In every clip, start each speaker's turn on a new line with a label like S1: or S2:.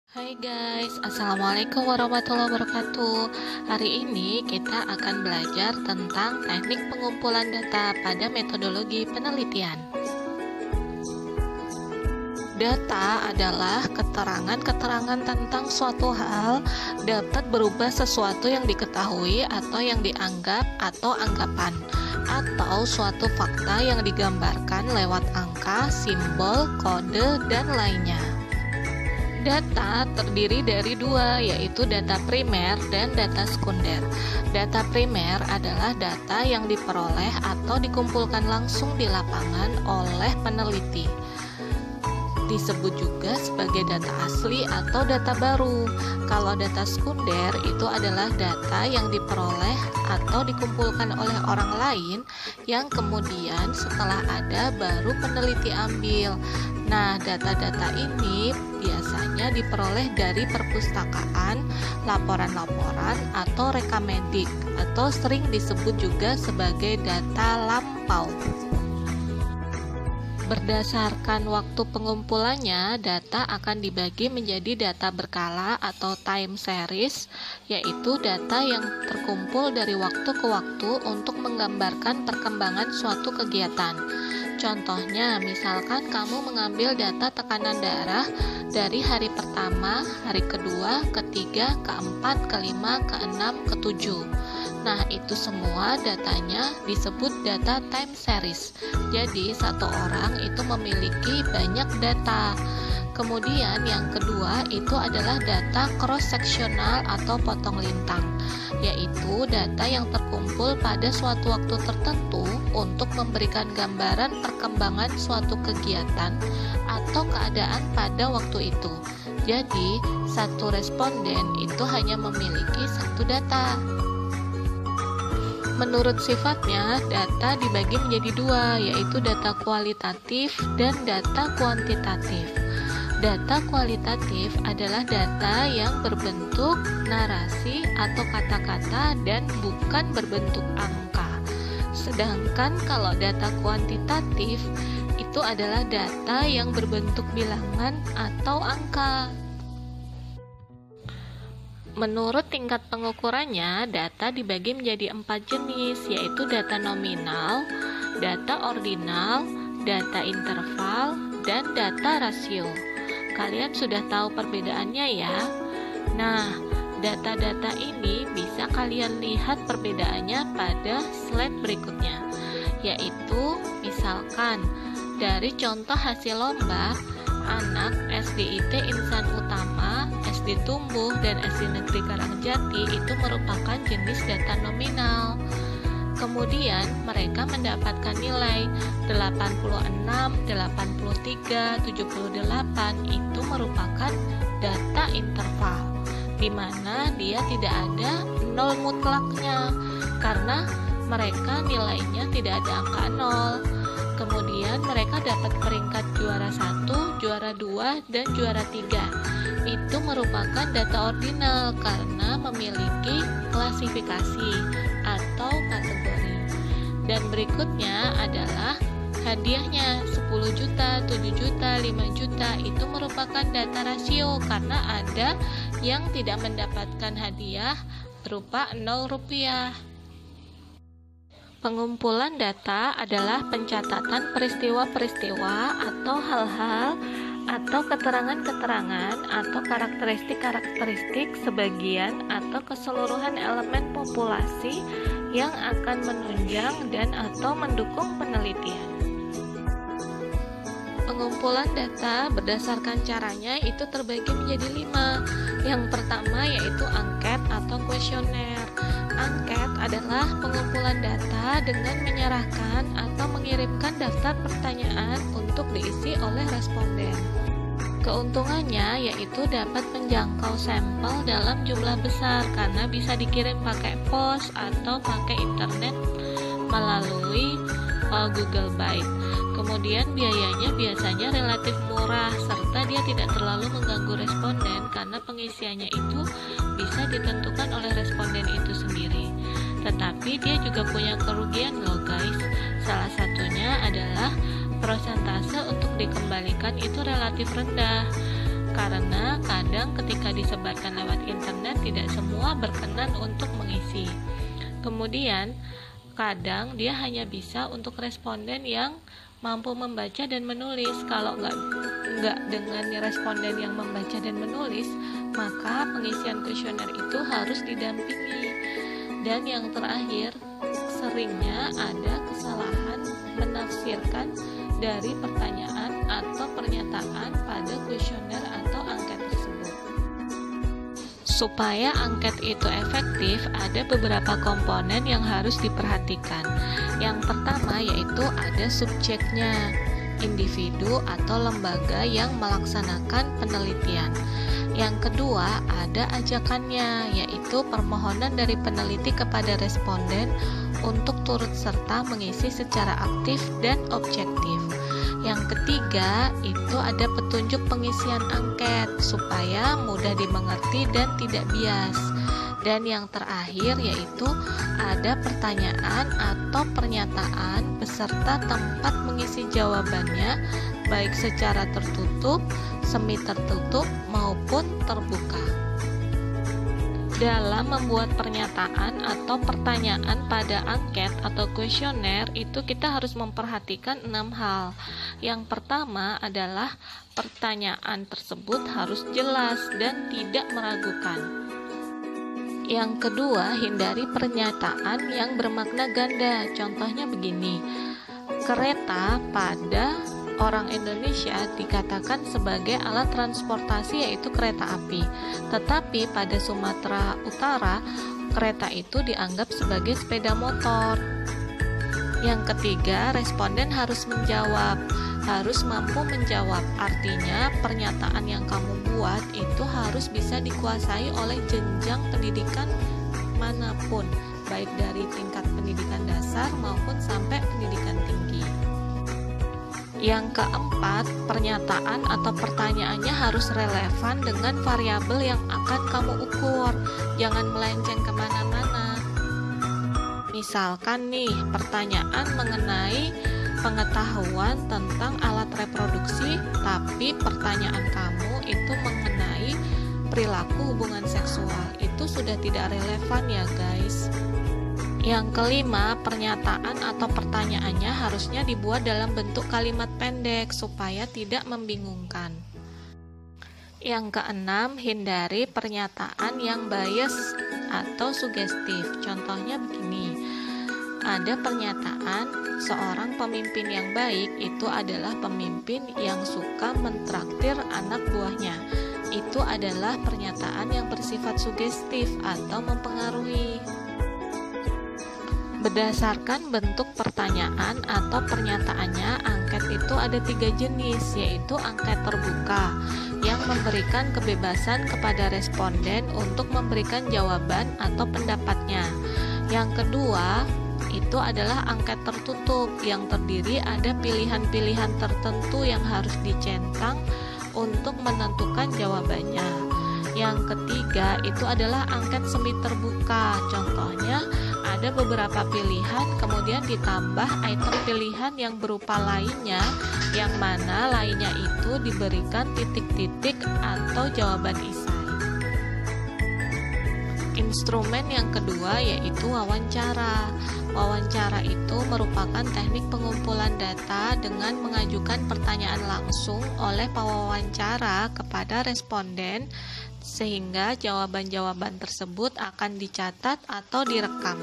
S1: Hai guys, Assalamualaikum warahmatullahi wabarakatuh. Hari ini kita akan belajar tentang teknik pengumpulan data pada metodologi penelitian. Data adalah keterangan-keterangan tentang suatu hal, dapat berubah sesuatu yang diketahui atau yang dianggap atau anggapan, atau suatu fakta yang digambarkan lewat angka, simbol, kode, dan lainnya. Data terdiri dari dua, yaitu data primer dan data sekunder. Data primer adalah data yang diperoleh atau dikumpulkan langsung di lapangan oleh peneliti. Disebut juga sebagai data asli atau data baru. Kalau data sekunder itu adalah data yang diperoleh atau dikumpulkan oleh orang lain yang kemudian setelah ada baru peneliti ambil. Nah, data-data ini biasanya diperoleh dari perpustakaan, laporan-laporan, atau rekamedik, atau sering disebut juga sebagai data lampau. Berdasarkan waktu pengumpulannya, data akan dibagi menjadi data berkala atau time series, yaitu data yang terkumpul dari waktu ke waktu untuk menggambarkan perkembangan suatu kegiatan. Contohnya, misalkan kamu mengambil data tekanan darah dari hari pertama, hari kedua, ketiga, keempat, kelima, keenam, ketujuh. Nah, itu semua datanya disebut data time series. Jadi, satu orang itu memiliki banyak data. Kemudian yang kedua itu adalah data cross-sectional atau potong lintang, yaitu data yang terkumpul pada suatu waktu tertentu untuk memberikan gambaran perkembangan suatu kegiatan atau keadaan pada waktu itu. Jadi, satu responden itu hanya memiliki satu data. Menurut sifatnya, data dibagi menjadi dua, yaitu data kualitatif dan data kuantitatif. Data kualitatif adalah data yang berbentuk narasi atau kata-kata dan bukan berbentuk angka. Sedangkan kalau data kuantitatif itu adalah data yang berbentuk bilangan atau angka. Menurut tingkat pengukurannya, data dibagi menjadi 4 jenis, yaitu data nominal, data ordinal, data interval, dan data rasio. Kalian sudah tahu perbedaannya ya? Nah, data-data ini bisa kalian lihat perbedaannya pada slide berikutnya, yaitu misalkan dari contoh hasil lomba, anak SDIT Insan Utama, SD Tumbuh, dan SD Negeri Karangjati itu merupakan jenis data nominal. Kemudian mereka mendapatkan nilai 86, 83, 78 itu merupakan data interval, di mana dia tidak ada nol mutlaknya karena mereka nilainya tidak ada angka nol. Kemudian mereka dapat peringkat juara 1, juara 2, dan juara 3. Itu merupakan data ordinal karena memiliki klasifikasi atau kategori. Dan berikutnya adalah hadiahnya 10 juta, 7 juta, 5 juta itu merupakan data rasio karena ada yang tidak mendapatkan hadiah berupa 0 rupiah. Pengumpulan data adalah pencatatan peristiwa-peristiwa atau hal-hal atau keterangan-keterangan atau karakteristik-karakteristik sebagian atau keseluruhan elemen populasi yang akan menunjang dan atau mendukung penelitian. Pengumpulan data berdasarkan caranya itu terbagi menjadi 5. Yang pertama yaitu angket atau kuesioner. Angket adalah pengumpulan data dengan menyerahkan atau mengirimkan daftar pertanyaan untuk diisi oleh responden. Keuntungannya yaitu dapat menjangkau sampel dalam jumlah besar karena bisa dikirim pakai pos atau pakai internet melalui Google Byte. Kemudian biayanya biasanya relatif murah serta dia tidak terlalu mengganggu responden karena pengisiannya itu bisa ditentukan oleh responden itu sendiri. Tetapi dia juga punya kerugian loh guys. Salah satunya adalah persentase untuk dikembalikan itu relatif rendah. karena kadang ketika disebarkan lewat internet tidak semua berkenan untuk mengisi. Kemudian kadang dia hanya bisa untuk responden yang mampu membaca dan menulis. Kalau nggak dengan responden yang membaca dan menulis, maka pengisian kuesioner itu harus didampingi. Dan yang terakhir, seringnya ada kesalahan menafsirkan dari pertanyaan atau pernyataan pada kuesioner atau angket tersebut. Supaya angket itu efektif, ada beberapa komponen yang harus diperhatikan. Yang pertama yaitu ada subjeknya, individu atau lembaga yang melaksanakan penelitian. Yang kedua ada ajakannya, yaitu permohonan dari peneliti kepada responden untuk turut serta mengisi secara aktif dan objektif. Yang ketiga itu ada petunjuk pengisian angket supaya mudah dimengerti dan tidak bias. Dan yang terakhir yaitu ada pertanyaan atau pernyataan beserta tempat mengisi jawabannya, baik secara tertutup, semi tertutup maupun terbuka. Dalam membuat pernyataan atau pertanyaan pada angket atau kuesioner itu kita harus memperhatikan 6 hal. Yang pertama adalah pertanyaan tersebut harus jelas dan tidak meragukan. Yang kedua, hindari pernyataan yang bermakna ganda. Contohnya begini, kereta pada orang Indonesia dikatakan sebagai alat transportasi yaitu kereta api. Tetapi pada Sumatera Utara, kereta itu dianggap sebagai sepeda motor. Yang ketiga, responden harus menjawab, harus mampu menjawab. Artinya, pernyataan yang kamu buat itu harus bisa dikuasai oleh jenjang pendidikan manapun, baik dari tingkat pendidikan dasar maupun sampai pendidikan tinggi. Yang keempat, pernyataan atau pertanyaannya harus relevan dengan variabel yang akan kamu ukur. Jangan melenceng kemana-mana. Misalkan nih, pertanyaan mengenai pengetahuan tentang alat reproduksi, tapi pertanyaan kamu itu mengenai perilaku hubungan seksual. Itu sudah tidak relevan ya guys. Yang kelima, pernyataan atau pertanyaannya harusnya dibuat dalam bentuk kalimat pendek supaya tidak membingungkan. Yang keenam, hindari pernyataan yang bias atau sugestif. Contohnya begini, ada pernyataan seorang pemimpin yang baik itu adalah pemimpin yang suka mentraktir anak buahnya. Itu adalah pernyataan yang bersifat sugestif atau mempengaruhi. Berdasarkan bentuk pertanyaan atau pernyataannya, angket itu ada 3 jenis, yaitu angket terbuka yang memberikan kebebasan kepada responden untuk memberikan jawaban atau pendapatnya. Yang kedua, itu adalah angket tertutup yang terdiri ada pilihan-pilihan tertentu yang harus dicentang untuk menentukan jawabannya. Yang ketiga, itu adalah angket semi terbuka. Contohnya, ada beberapa pilihan, kemudian ditambah item pilihan yang berupa lainnya, yang mana lainnya itu diberikan titik-titik atau jawaban isai. Instrumen yang kedua yaitu wawancara. Wawancara itu merupakan teknik pengumpulan data dengan mengajukan pertanyaan langsung oleh pewawancara kepada responden, sehingga jawaban-jawaban tersebut akan dicatat atau direkam.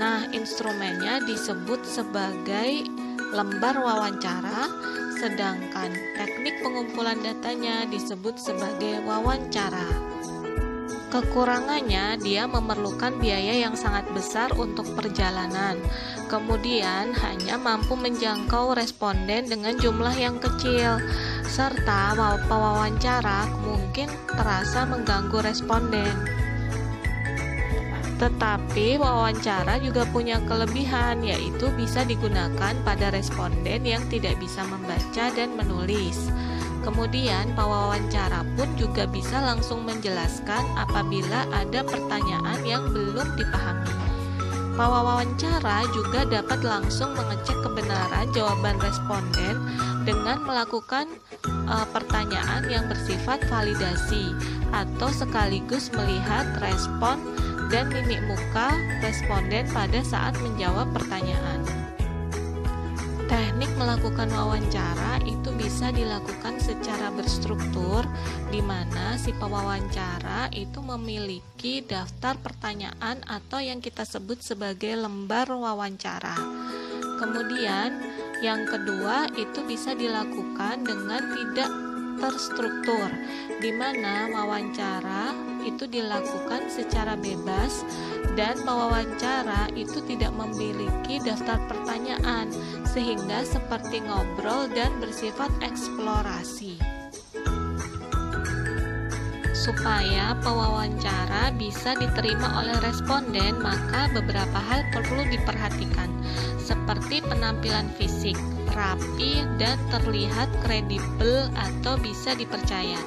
S1: Nah, instrumennya disebut sebagai lembar wawancara, sedangkan teknik pengumpulan datanya disebut sebagai wawancara. Kekurangannya, dia memerlukan biaya yang sangat besar untuk perjalanan. Kemudian, hanya mampu menjangkau responden dengan jumlah yang kecil, serta pewawancara mungkin terasa mengganggu responden. Tetapi wawancara juga punya kelebihan, yaitu bisa digunakan pada responden yang tidak bisa membaca dan menulis. Kemudian pewawancara pun juga bisa langsung menjelaskan apabila ada pertanyaan yang belum dipahami. Pewawancara juga dapat langsung mengecek kebenaran jawaban responden dengan melakukan pertanyaan yang bersifat validasi atau sekaligus melihat respon dan mimik muka responden pada saat menjawab pertanyaan. Teknik melakukan wawancara itu bisa dilakukan secara berstruktur, di mana si pewawancara itu memiliki daftar pertanyaan atau yang kita sebut sebagai lembar wawancara. Kemudian, yang kedua itu bisa dilakukan dengan tidak terstruktur, di mana wawancara itu dilakukan secara bebas dan pewawancara itu tidak memiliki daftar pertanyaan, sehingga seperti ngobrol dan bersifat eksplorasi. Supaya pewawancara bisa diterima oleh responden, maka beberapa hal perlu diperhatikan, seperti penampilan fisik, rapi dan terlihat kredibel atau bisa dipercaya.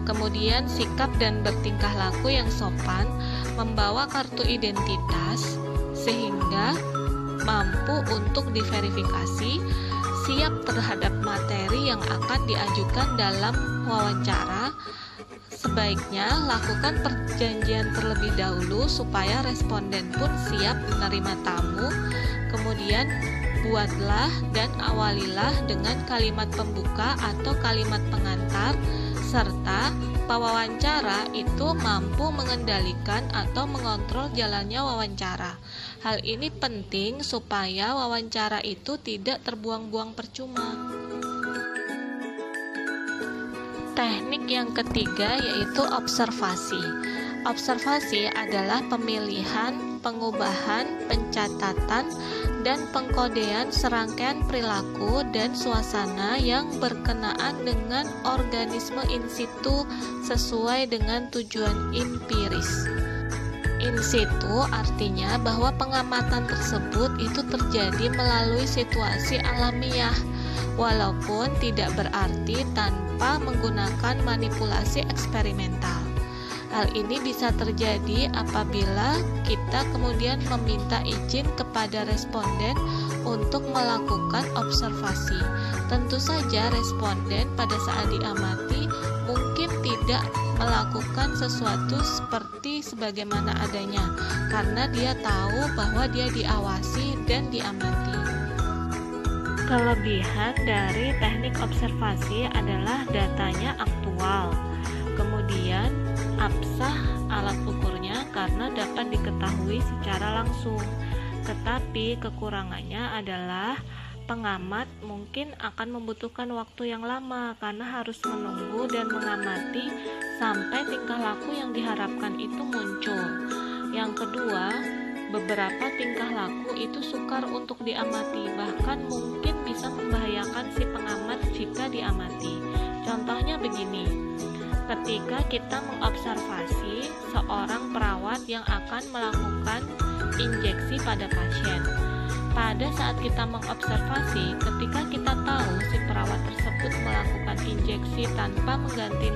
S1: Kemudian sikap dan bertingkah laku yang sopan, membawa kartu identitas sehingga mampu untuk diverifikasi, siap terhadap materi yang akan diajukan dalam wawancara. Sebaiknya lakukan perjanjian terlebih dahulu supaya responden pun siap menerima tamu. Kemudian buatlah dan awalilah dengan kalimat pembuka atau kalimat pengantar, serta pewawancara itu mampu mengendalikan atau mengontrol jalannya wawancara. Hal ini penting supaya wawancara itu tidak terbuang-buang percuma. Teknik yang ketiga yaitu observasi. Observasi adalah pemilihan, pengubahan, pencatatan, dan pengkodean serangkaian perilaku dan suasana yang berkenaan dengan organisme in situ sesuai dengan tujuan empiris. In situ artinya bahwa pengamatan tersebut itu terjadi melalui situasi alamiah, walaupun tidak berarti tanpa menggunakan manipulasi eksperimental. Hal ini bisa terjadi apabila kita kemudian meminta izin kepada responden untuk melakukan observasi. Tentu saja responden pada saat diamati mungkin tidak melakukan sesuatu seperti sebagaimana adanya, karena dia tahu bahwa dia diawasi dan diamati. Kelebihan dari teknik observasi adalah datanya aktual. Kemudian absah alat ukurnya karena dapat diketahui secara langsung. Tetapi kekurangannya adalah pengamat mungkin akan membutuhkan waktu yang lama karena harus menunggu dan mengamati sampai tingkah laku yang diharapkan itu muncul. Yang kedua, beberapa tingkah laku itu sukar untuk diamati, bahkan mungkin bisa membahayakan si pengamat jika diamati. Contohnya begini, ketika kita mengobservasi seorang perawat yang akan melakukan injeksi pada pasien. Pada saat kita mengobservasi, ketika kita tahu si perawat tersebut melakukan injeksi tanpa mengganti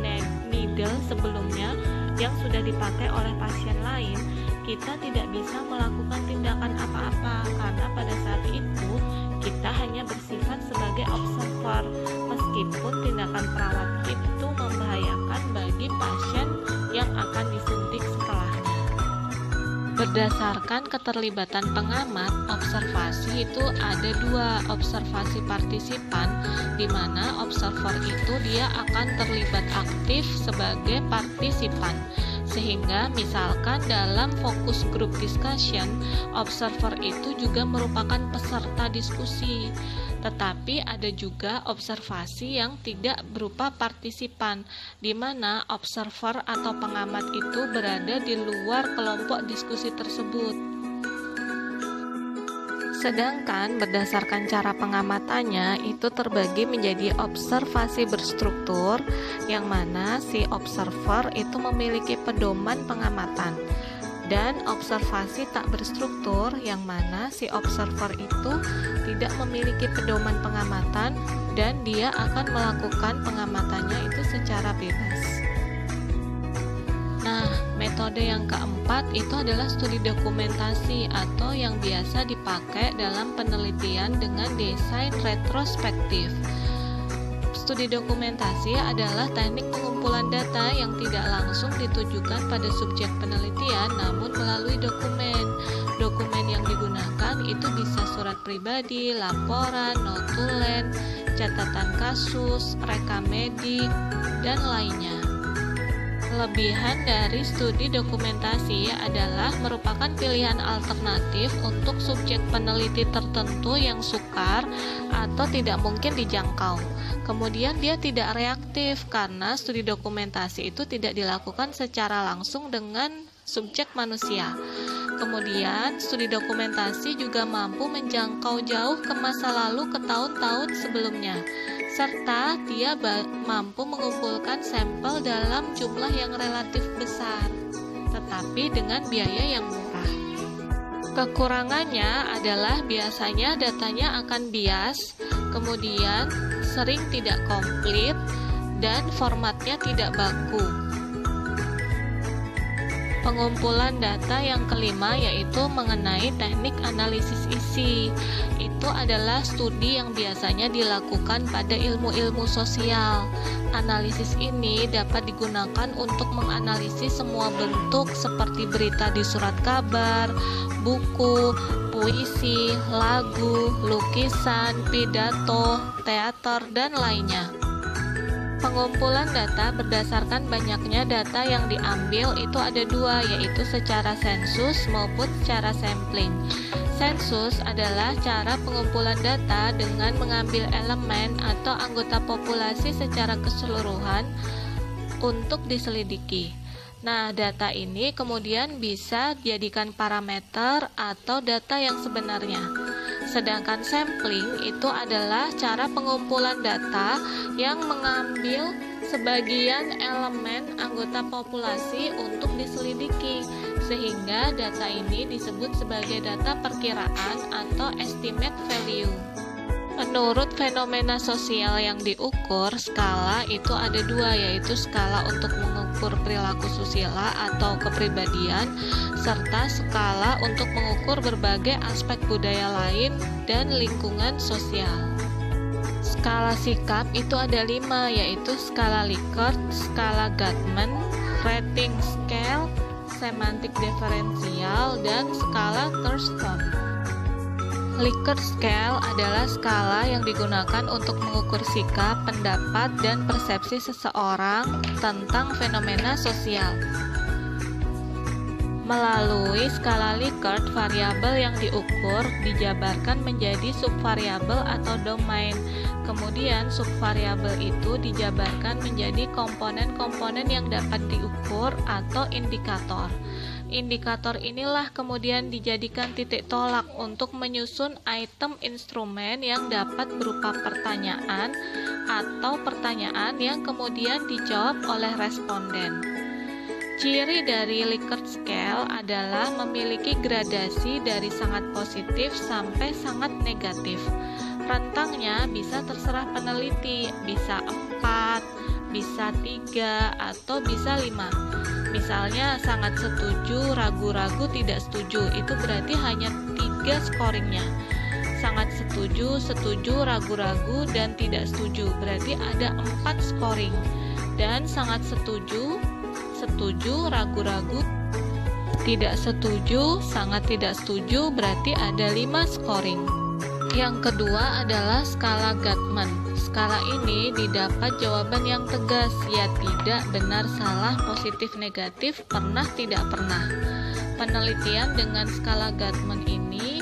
S1: needle sebelumnya yang sudah dipakai oleh pasien lain, kita tidak bisa melakukan tindakan apa-apa karena pada saat itu kita hanya bersifat sebagai observer, meskipun tindakan perawat itu membahayakan bagi pasien yang akan disuntik setelahnya. Berdasarkan keterlibatan pengamat, observasi itu ada dua, observasi partisipan, di mana observer itu dia akan terlibat aktif sebagai partisipan. Sehingga misalkan dalam fokus group discussion, observer itu juga merupakan peserta diskusi. Tetapi ada juga observasi yang tidak berupa partisipan, di mana observer atau pengamat itu berada di luar kelompok diskusi tersebut. Sedangkan berdasarkan cara pengamatannya itu terbagi menjadi observasi berstruktur, yang mana si observer itu memiliki pedoman pengamatan, dan observasi tak berstruktur, yang mana si observer itu tidak memiliki pedoman pengamatan dan dia akan melakukan pengamatannya itu secara bebas. Nah, metode yang keempat itu adalah studi dokumentasi atau yang biasa dipakai dalam penelitian dengan desain retrospektif. Studi dokumentasi adalah teknik pengumpulan data yang tidak langsung ditujukan pada subjek penelitian namun melalui dokumen. Dokumen yang digunakan itu bisa surat pribadi, laporan, notulen, catatan kasus, rekam medik, dan lainnya. Kelebihan dari studi dokumentasi adalah merupakan pilihan alternatif untuk subjek peneliti tertentu yang sukar atau tidak mungkin dijangkau. Kemudian dia tidak reaktif karena studi dokumentasi itu tidak dilakukan secara langsung dengan subjek manusia. Kemudian studi dokumentasi juga mampu menjangkau jauh ke masa lalu ke tahun-tahun sebelumnya, serta dia mampu mengumpulkan sampel dalam jumlah yang relatif besar, tetapi dengan biaya yang murah. Kekurangannya adalah biasanya datanya akan bias, kemudian sering tidak komplit, dan formatnya tidak baku. Pengumpulan data yang kelima yaitu mengenai teknik analisis isi. Itu adalah studi yang biasanya dilakukan pada ilmu-ilmu sosial. Analisis ini dapat digunakan untuk menganalisis semua bentuk seperti berita di surat kabar, buku, puisi, lagu, lukisan, pidato, teater, dan lainnya. Pengumpulan data berdasarkan banyaknya data yang diambil itu ada dua, yaitu secara sensus maupun secara sampling. Sensus adalah cara pengumpulan data dengan mengambil elemen atau anggota populasi secara keseluruhan untuk diselidiki. Nah, data ini kemudian bisa dijadikan parameter atau data yang sebenarnya. Sedangkan sampling itu adalah cara pengumpulan data yang mengambil sebagian elemen anggota populasi untuk diselidiki, sehingga data ini disebut sebagai data perkiraan atau estimate value. Menurut fenomena sosial yang diukur, skala itu ada dua, yaitu skala untuk mengukur perilaku susila atau kepribadian, serta skala untuk mengukur berbagai aspek budaya lain dan lingkungan sosial. Skala sikap itu ada 5, yaitu skala Likert, skala Gatman, rating scale, semantik diferensial, dan skala Thurston. Likert scale adalah skala yang digunakan untuk mengukur sikap, pendapat, dan persepsi seseorang tentang fenomena sosial. Melalui skala Likert, variabel yang diukur dijabarkan menjadi subvariabel atau domain. Kemudian subvariabel itu dijabarkan menjadi komponen-komponen yang dapat diukur atau indikator. Indikator inilah kemudian dijadikan titik tolak untuk menyusun item instrumen yang dapat berupa pertanyaan atau pertanyaan yang kemudian dijawab oleh responden. Ciri dari Likert scale adalah memiliki gradasi dari sangat positif sampai sangat negatif. Rentangnya bisa terserah peneliti, bisa 4, bisa 3, atau bisa 5. Misalnya sangat setuju, ragu-ragu, tidak setuju, itu berarti hanya 3 scoringnya. Sangat setuju, setuju, ragu-ragu, dan tidak setuju, berarti ada 4 scoring. Dan sangat setuju, setuju, ragu-ragu, tidak setuju, sangat tidak setuju, berarti ada 5 scoring. Yang kedua adalah skala Gatman. Skala ini didapat jawaban yang tegas, ya tidak, benar, salah, positif, negatif, pernah, tidak pernah. Penelitian dengan skala Gatman ini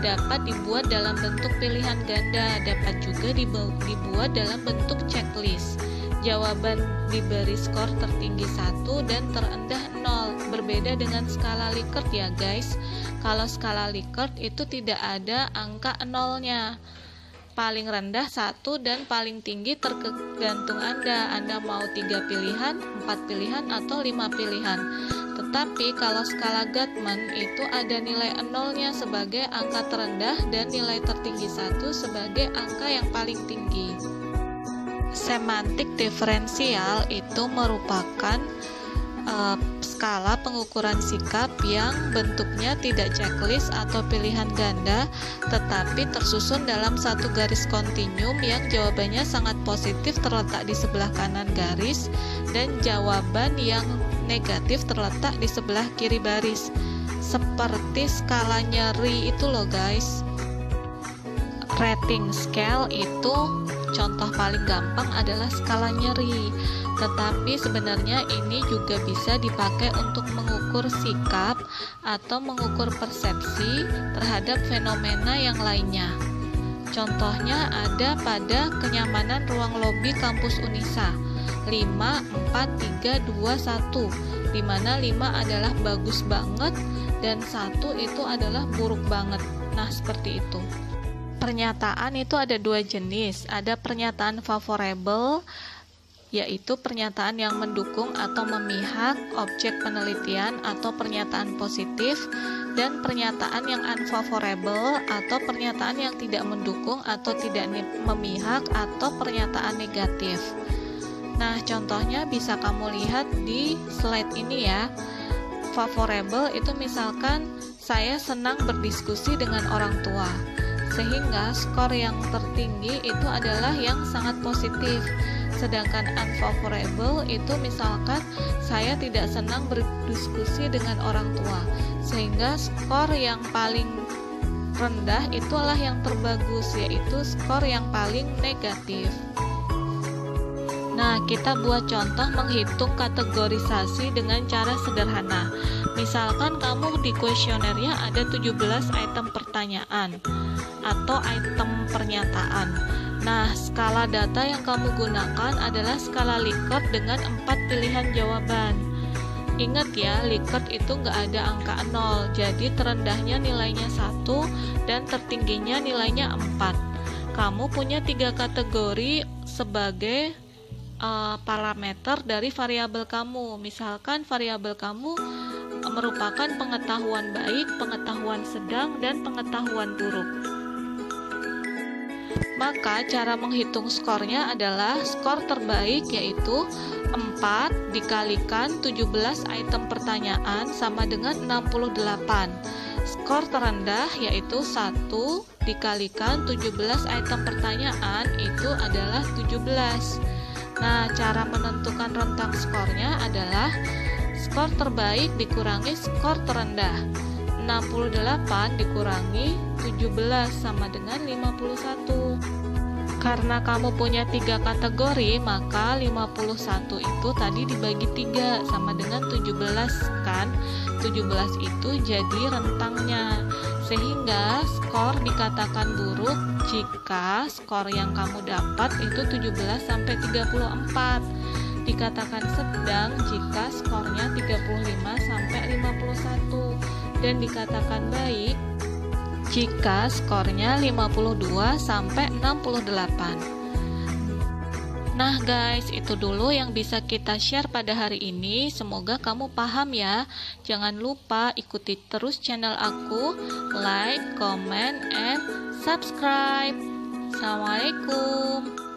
S1: dapat dibuat dalam bentuk pilihan ganda, dapat juga dibuat dalam bentuk checklist. Jawaban diberi skor tertinggi 1 dan terendah 0. Berbeda dengan skala Likert ya guys. Kalau skala Likert itu tidak ada angka 0-nya. Paling rendah 1 dan paling tinggi tergantung Anda. Anda mau 3 pilihan, 4 pilihan, atau 5 pilihan. Tetapi kalau skala Gatman itu ada nilai 0-nya sebagai angka terendah dan nilai tertinggi 1 sebagai angka yang paling tinggi. Semantik diferensial itu merupakan skala pengukuran sikap yang bentuknya tidak checklist atau pilihan ganda, tetapi tersusun dalam satu garis kontinum yang jawabannya sangat positif terletak di sebelah kanan garis dan jawaban yang negatif terletak di sebelah kiri baris. Seperti skala nyeri itu loh guys. Rating scale itu contoh paling gampang adalah skala nyeri, tetapi sebenarnya ini juga bisa dipakai untuk mengukur sikap atau mengukur persepsi terhadap fenomena yang lainnya. Contohnya ada pada kenyamanan ruang lobi kampus Unisa 5, 4, 3, 2, 1, di mana 5 adalah bagus banget dan 1 itu adalah buruk banget. Nah, seperti itu. Pernyataan itu ada dua jenis, ada pernyataan favorable, yaitu pernyataan yang mendukung atau memihak objek penelitian atau pernyataan positif, dan pernyataan yang unfavorable atau pernyataan yang tidak mendukung atau tidak memihak atau pernyataan negatif. Nah, contohnya bisa kamu lihat di slide ini ya. Favorable itu misalkan saya senang berdiskusi dengan orang tua, sehingga skor yang tertinggi itu adalah yang sangat positif. Sedangkan unfavorable itu misalkan saya tidak senang berdiskusi dengan orang tua, sehingga skor yang paling rendah itulah yang terbagus, yaitu skor yang paling negatif. Nah, kita buat contoh menghitung kategorisasi dengan cara sederhana. Misalkan kamu di kuesionernya ada 17 item pertanyaan atau item pernyataan. Nah, skala data yang kamu gunakan adalah skala Likert dengan 4 pilihan jawaban. Ingat ya, Likert itu nggak ada angka 0, jadi terendahnya nilainya 1 dan tertingginya nilainya 4. Kamu punya 3 kategori sebagai parameter dari variabel kamu. Misalkan variabel kamu merupakan pengetahuan baik, pengetahuan sedang, dan pengetahuan buruk. Maka cara menghitung skornya adalah skor terbaik yaitu 4 dikalikan 17 item pertanyaan sama dengan 68. Skor terendah yaitu 1 dikalikan 17 item pertanyaan itu adalah 17. Nah, cara menentukan rentang skornya adalah skor terbaik dikurangi skor terendah. 68 dikurangi 17 sama dengan 51. Karena kamu punya 3 kategori, maka 51 itu tadi dibagi 3 sama dengan 17 kan. 17 itu jadi rentangnya. Sehingga skor dikatakan buruk jika skor yang kamu dapat itu 17 sampai 34. Dikatakan sedang jika skornya 35 sampai 51 dan dikatakan baik jika skornya 52 sampai 68. Nah guys, itu dulu yang bisa kita share pada hari ini. Semoga kamu paham ya. Jangan lupa ikuti terus channel aku, like, comment, and subscribe. Assalamualaikum.